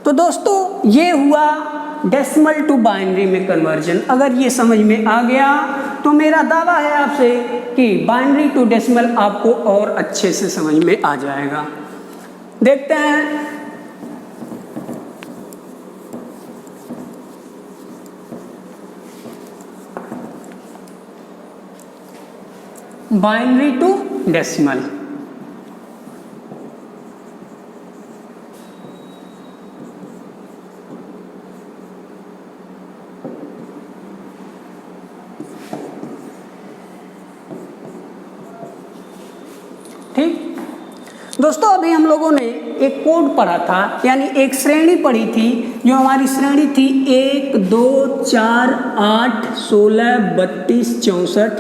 तो दोस्तों ये हुआ डेसिमल टू बाइनरी में कन्वर्जन। अगर ये समझ में आ गया तो मेरा दावा है आपसे कि बाइनरी टू डेसिमल आपको और अच्छे से समझ में आ जाएगा। देखते हैं बाइनरी टू डेसिमल। ठीक दोस्तों, अभी हम लोगों ने एक कोड पढ़ा था, यानी एक श्रेणी पढ़ी थी, जो हमारी श्रेणी थी 1 2 4 8 16 32 64।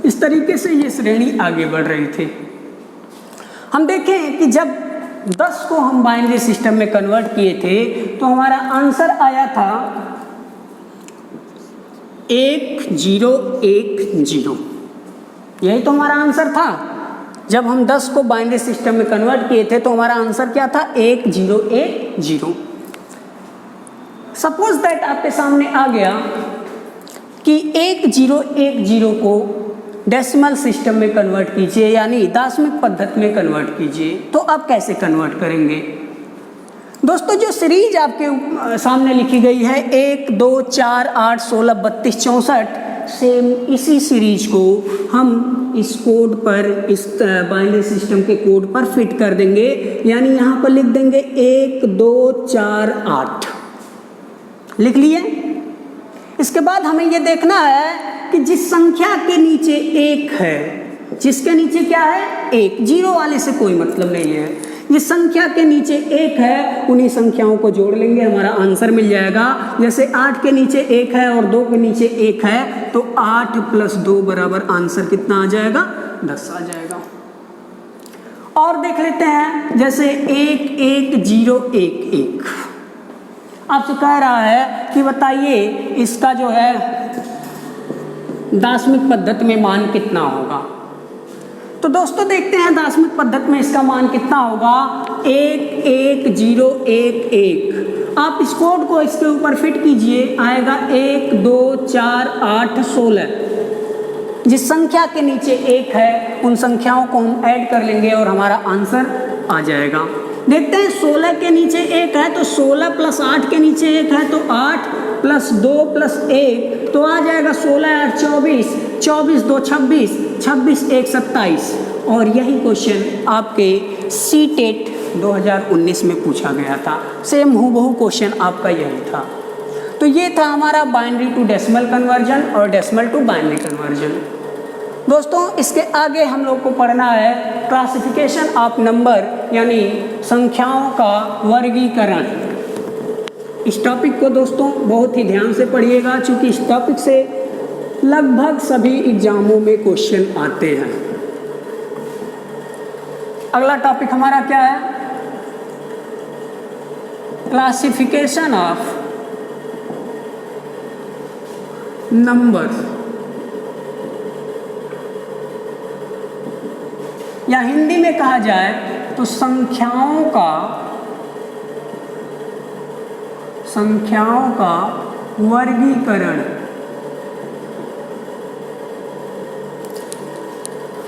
इस तरीके से ये श्रेणी आगे बढ़ रही थी। हम देखें कि जब 10 को हम बाइनरी सिस्टम में कन्वर्ट किए थे तो हमारा आंसर आया था 1010। यही तो हमारा आंसर था। जब हम 10 को बाइनरी सिस्टम में कन्वर्ट किए थे तो हमारा आंसर क्या था? 1010। सपोज दैट आपके सामने आ गया कि 1010 को डेसिमल सिस्टम में कन्वर्ट कीजिए, यानी दशमिक पद्धति में कन्वर्ट कीजिए। तो आप कैसे कन्वर्ट करेंगे? दोस्तों, जो सीरीज आपके सामने लिखी गई है 1 2 4 8 16 32 64, सेम इसी सीरीज को हम इस कोड पर, इस बाइनरी सिस्टम के कोड पर फिट कर देंगे। यानी यहाँ पर लिख देंगे 1 2 4 8। लिख लिए? इसके बाद हमें ये देखना है कि जिस संख्या के नीचे 1 है, जिसके नीचे क्या है? 1, 0 वाले से कोई मतलब नहीं है। जिस संख्या के नीचे 1 है उन्हीं संख्याओं को जोड़ लेंगे, हमारा आंसर मिल जाएगा। जैसे 8 के नीचे 1 है और 2 के नीचे 1 है तो 8 + 2 बराबर आंसर कितना आ जाएगा? 10 आ जाएगा। और देख लेते हैं, जैसे 11011 आपसे कह रहा है कि बताइए इसका जो है दशमिक पद्धति में मान कितना होगा। तो दोस्तों देखते हैं दशमिक पद्धति में इसका मान कितना होगा। 11011। आप इस कोड को इसके ऊपर फिट कीजिए, आएगा 1 2 4 8 16। जिस संख्या के नीचे 1 है उन संख्याओं को हम ऐड कर लेंगे और हमारा आंसर आ जाएगा। देखते हैं 16 के नीचे 1 है तो 16 + 8 के नीचे 1 है तो 8 + 2 + 1 तो आ जाएगा 16 8 24, 24 2 26, 26 1 27। और यही क्वेश्चन आपके सीटेट 2019 में पूछा गया था। सेम हूबहू क्वेश्चन आपका यही था। तो ये था हमारा बाइनरी टू डेसिमल कन्वर्जन और डेसिमल टू बाइनरी कन्वर्जन। दोस्तों, इसके आगे हम लोग को पढ़ना है क्लासिफिकेशन ऑफ नंबर, यानी संख्याओं का वर्गीकरण। इस टॉपिक को दोस्तों बहुत ही ध्यान से पढ़िएगा, क्योंकि इस टॉपिक से लगभग सभी एग्जामों में क्वेश्चन आते हैं। अगला टॉपिक हमारा क्या है? क्लासिफिकेशन ऑफ नंबर, या हिंदी में कहा जाए तो संख्याओं का वर्गीकरण।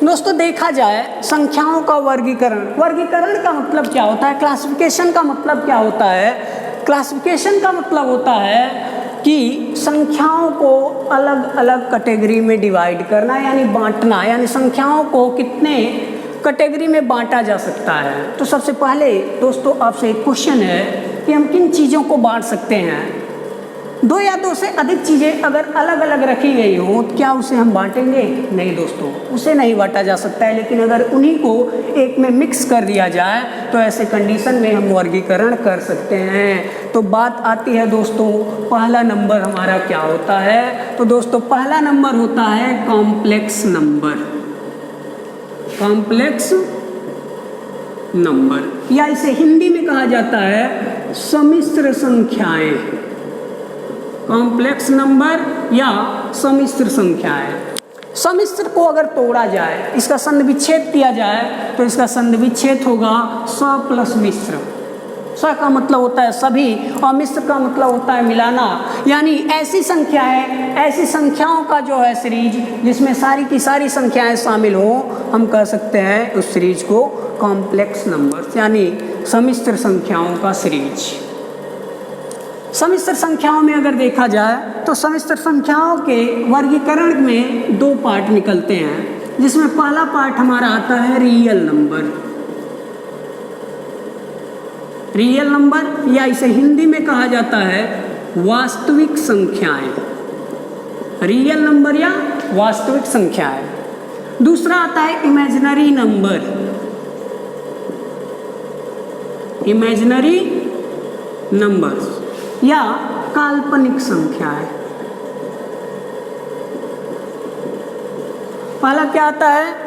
दोस्तों देखा जाए संख्याओं का वर्गीकरण का मतलब क्या होता है? क्लासिफिकेशन का मतलब क्या होता है? क्लासिफिकेशन का मतलब होता है कि संख्याओं को अलग अलग कैटेगरी में डिवाइड करना, यानी बांटना, यानी संख्याओं को कितने कैटेगरी में बांटा जा सकता है। तो सबसे पहले दोस्तों आपसे एक क्वेश्चन है कि हम किन चीज़ों को बांट सकते हैं? 2 या 2 से अधिक चीज़ें अगर अलग अलग रखी गई हो तो क्या उसे हम बांटेंगे? नहीं दोस्तों, उसे नहीं बांटा जा सकता है। लेकिन अगर उन्हीं को एक में मिक्स कर दिया जाए तो ऐसे कंडीशन में हम वर्गीकरण कर सकते हैं। तो बात आती है दोस्तों, पहला नंबर हमारा क्या होता है? तो दोस्तों पहला नंबर होता है कॉम्प्लेक्स नंबर। कॉम्प्लेक्स नंबर, या इसे हिंदी में कहा जाता है सम्मिश्र संख्याएं। कॉम्प्लेक्स नंबर या सम्मिश्र संख्याएं। सम्मिश्र को अगर तोड़ा जाए, इसका संधि विच्छेद किया जाए तो इसका संधि विच्छेद होगा 100 + मिश्र। स का मतलब होता है सभी और मिश्र का मतलब होता है मिलाना। यानी ऐसी संख्याओं का जो है सीरीज जिसमें सारी की सारी संख्याएं शामिल हो, हम कह सकते हैं उस सीरीज को कॉम्प्लेक्स नंबर्स, यानी सम्मिश्र संख्याओं का सीरीज। सम्मिश्र संख्याओं में अगर देखा जाए तो सम्मिश्र संख्याओं के वर्गीकरण में दो पार्ट निकलते हैं, जिसमें पहला पार्ट हमारा आता है रियल नंबर। रियल नंबर या इसे हिंदी में कहा जाता है वास्तविक संख्याएं, रियल नंबर या वास्तविक संख्याएं। दूसरा आता है इमेजिनरी नंबर, इमेजिनरी नंबर्स या काल्पनिक संख्याएं। पहला क्या आता है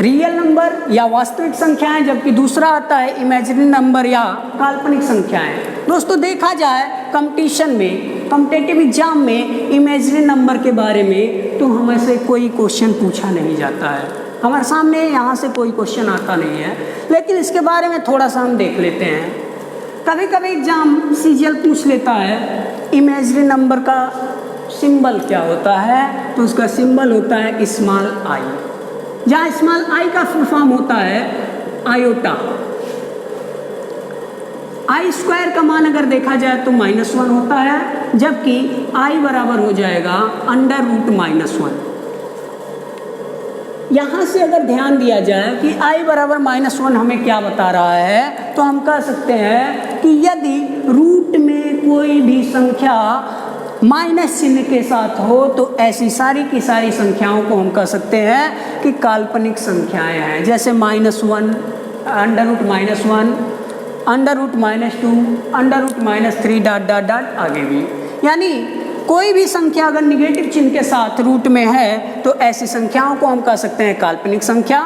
रियल नंबर या वास्तविक संख्याएं, जबकि दूसरा आता है इमेजिनरी नंबर या काल्पनिक संख्याएं। दोस्तों देखा जाए कंपटीशन में, कॉम्पिटिटिव एग्जाम में इमेजिनरी नंबर के बारे में तो हमसे कोई क्वेश्चन पूछा नहीं जाता है, हमारे सामने यहाँ से कोई क्वेश्चन आता नहीं है, लेकिन इसके बारे में थोड़ा सा हम देख लेते हैं। कभी कभी एग्जाम सीजीएल पूछ लेता है इमेजिनरी नंबर का सिंबल क्या होता है, तो उसका सिंबल होता है स्मॉल आई, जहाँ स्मॉल आई का फुल फॉर्म होता है आयोटा। आई स्क्वायर का मान अगर देखा जाए तो -1 होता है, जबकि आई बराबर हो जाएगा √-1। यहाँ से अगर ध्यान दिया जाए कि i बराबर -1 हमें क्या बता रहा है, तो हम कह सकते हैं कि यदि रूट में कोई भी संख्या माइनस चिन्ह के साथ हो तो ऐसी सारी की सारी संख्याओं को हम कह सकते हैं कि काल्पनिक संख्याएं हैं। जैसे -1, √-1, √-2, √-3 आगे भी। यानी कोई भी संख्या अगर निगेटिव चिन्ह के साथ रूट में है तो ऐसी संख्याओं को हम कह सकते हैं काल्पनिक संख्या।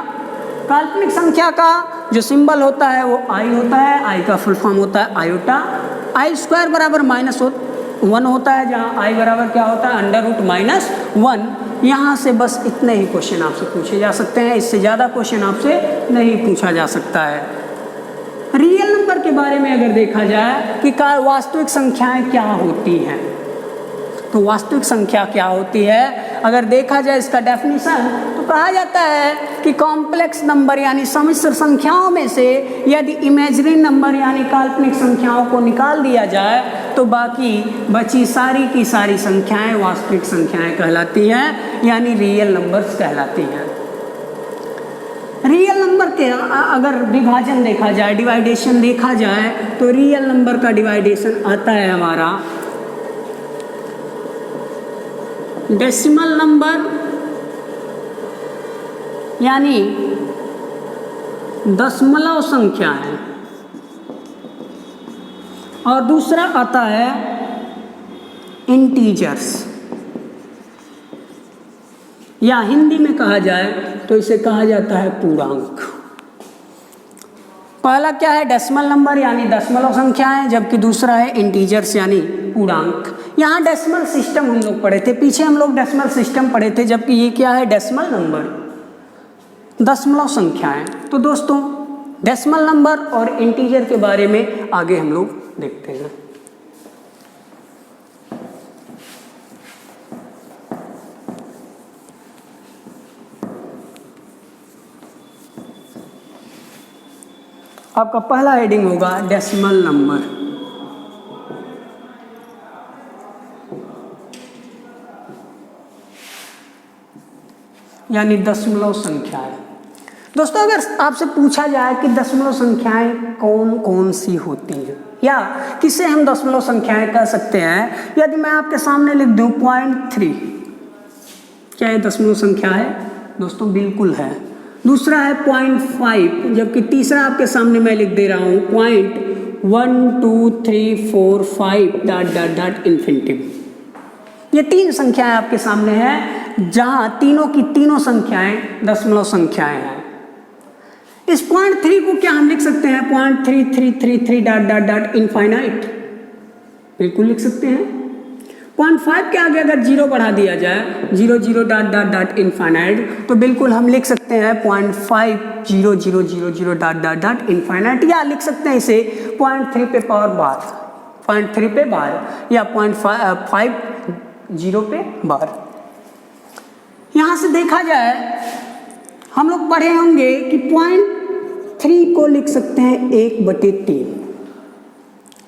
काल्पनिक संख्या का जो सिंबल होता है वो आई होता है, आई का फुल फॉर्म होता है आयोटा। आई स्क्वायर बराबर -1 होता है, जहाँ आई बराबर क्या होता है √-1। यहाँ से बस इतने ही क्वेश्चन आपसे पूछे जा सकते हैं, इससे ज़्यादा क्वेश्चन आपसे नहीं पूछा जा सकता है। रियल नंबर के बारे में अगर देखा जाए कि वास्तविक संख्याएं क्या होती हैं, तो वास्तविक संख्या क्या होती है, अगर देखा जाए इसका डेफिनेशन तो कहा जाता है कि कॉम्प्लेक्स नंबर यानी सम्मिश्र संख्याओं में से यदि इमेजिनरी नंबर यानी काल्पनिक संख्याओं को निकाल दिया जाए तो बाकी बची सारी की सारी संख्याएं वास्तविक संख्याएं कहलाती हैं, यानी रियल नंबर्स कहलाती हैं। रियल नंबर के अगर विभाजन देखा जाए, डिवाइडेशन देखा जाए, तो रियल नंबर का डिवाइडेशन आता है हमारा डेसिमल नंबर यानी दशमलव संख्याएं, और दूसरा आता है इंटीजर्स, या हिंदी में कहा जाए तो इसे कहा जाता है पूर्णांक। पहला क्या है डेसिमल नंबर यानी दशमलव संख्याएं, जबकि दूसरा है इंटीजर्स यानी पूर्णांक। यहाँ डेसिमल सिस्टम हम लोग पढ़े थे, पीछे हम लोग डेसिमल सिस्टम पढ़े थे, जबकि ये क्या है डेसिमल नंबर, दशमलव संख्याएं। तो दोस्तों डेसिमल नंबर और इंटीजर के बारे में आगे हम लोग देखते हैं। आपका पहला हेडिंग होगा डेसिमल नंबर। यानी दशमलव संख्याएं। दोस्तों अगर आपसे पूछा जाए कि दशमलव संख्याएं कौन कौन सी होती हैं या किसे हम दशमलव संख्याएं कह सकते हैं, यदि मैं आपके सामने लिख दूं 0.3, क्या ये दशमलव संख्या है? दोस्तों बिल्कुल है। दूसरा है 0.5, जबकि तीसरा आपके सामने मैं लिख दे रहा हूँ 0.12345 इन्फिनिटिव। ये तीन संख्याएं आपके सामने हैं, जहां तीनों की तीनों संख्याएं दशमलव संख्याएं हैं। इस 0.3 को क्या हम लिख सकते हैं 0.3333 इनफाइनाइट, बिल्कुल लिख सकते हैं। 0.5 के आगे अगर 0 बढ़ा दिया जाए, 0 0 डॉट डॉट डॉट इनफाइनाइट, तो बिल्कुल हम लिख सकते हैं 0.5 0 0 0 0 डॉट डॉट डॉट इनफाइनाइट, या लिख सकते हैं इसे 0.3 पे पावर बार, 0.3 पे बार, या 0.5 0 पे बार। यहाँ से देखा जाए हम लोग पढ़े होंगे कि 0.3 को लिख सकते हैं 1/3।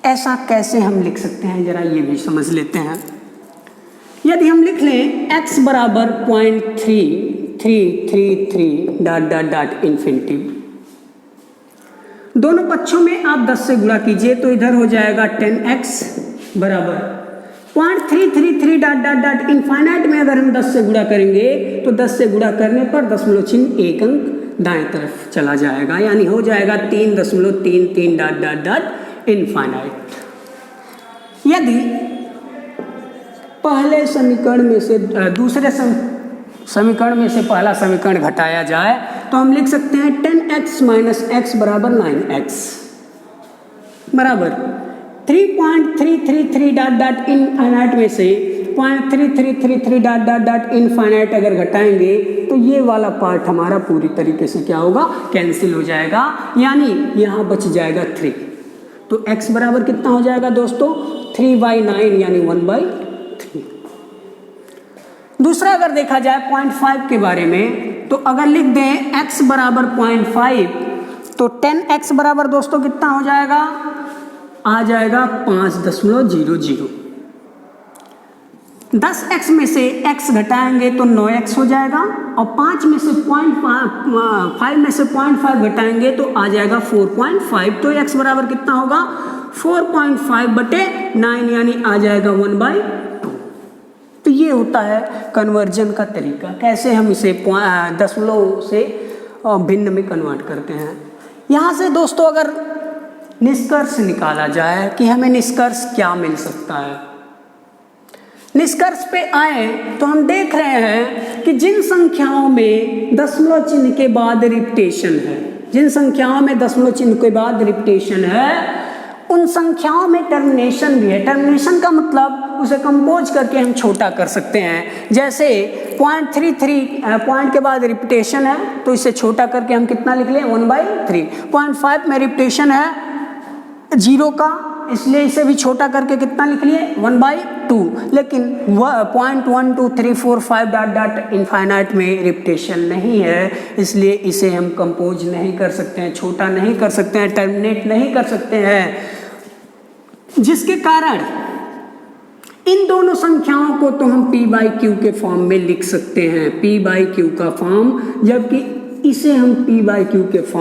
ऐसा कैसे हम लिख सकते हैं, जरा ये भी समझ लेते हैं। यदि हम लिख लें x बराबर 0.3333 डॉट डॉट डॉट इन्फिनिटी, दोनों पक्षों में आप 10 से गुणा कीजिए तो इधर हो जाएगा 10x बराबर 0.333 डॉट डॉट डॉट इनफाइनाइट में अगर हम 10 से गुणा करेंगे तो 10 से गुणा करने पर दशमलव चिन्ह एक अंक दाएं तरफ चला जाएगा, यानी हो जाएगा 3.33 डॉट डॉट डॉट इनफाइनाइट। यदि पहले समीकरण में से दूसरे समीकरण में से पहला समीकरण घटाया जाए तो हम लिख सकते हैं 10x माइनस x बराबर 9x बराबर 3.333 डॉट डॉट इनफाइनाइट में से 0.3333 डॉट डॉट डॉट इनफाइनाइट अगर घटाएंगे तो ये वाला पार्ट हमारा पूरी तरीके से क्या होगा, कैंसिल हो जाएगा, यानी यहाँ बच जाएगा 3। तो x बराबर कितना हो जाएगा दोस्तों, 3/9 यानी 1/3। दूसरा अगर देखा जाए 0.5 के बारे में, तो अगर लिख दें x बराबर 0.5 तो 10x बराबर दोस्तों कितना हो जाएगा, आ जाएगा 5.00। 10x में से x घटाएंगे तो 9x हो जाएगा, और 5 में से 0.5 में से 0.5 घटाएंगे तो आ जाएगा 4.5। तो x बराबर कितना होगा, 4.5/9 यानी आ जाएगा 1/2। तो ये होता है कन्वर्जन का तरीका, कैसे हम इसे दशमलव से भिन्न में कन्वर्ट करते हैं। यहाँ से दोस्तों अगर निष्कर्ष निकाला जाए कि हमें निष्कर्ष क्या मिल सकता है, निष्कर्ष पे आए तो हम देख रहे हैं कि जिन संख्याओं में दशमलव चिन्ह के बाद रिपीटेशन है, जिन संख्याओं में दशमलव चिन्ह के बाद रिपीटेशन है उन संख्याओं में टर्मिनेशन भी है। टर्मिनेशन का मतलब उसे कंपोज करके हम छोटा कर सकते हैं। जैसे 0.33 पॉइंट के बाद रिपीटेशन है तो इसे छोटा करके हम कितना लिख लें, 1/3। 0.5 में रिपीटेशन है 0 का, इसलिए इसे भी छोटा करके कितना लिख लिए, 1/2। लेकिन 0.1 2 3 4 5 डॉट डॉट इनफाइनाइट में रिपीटेशन नहीं है, इसलिए इसे हम कंपोज नहीं कर सकते हैं, छोटा नहीं कर सकते हैं, टर्मिनेट नहीं कर सकते हैं, जिसके कारण इन दोनों संख्याओं को तो हम p/q के फॉर्म में लिख सकते हैं, p/q का फॉर्म, जबकि इसे हम p/q के फॉर्म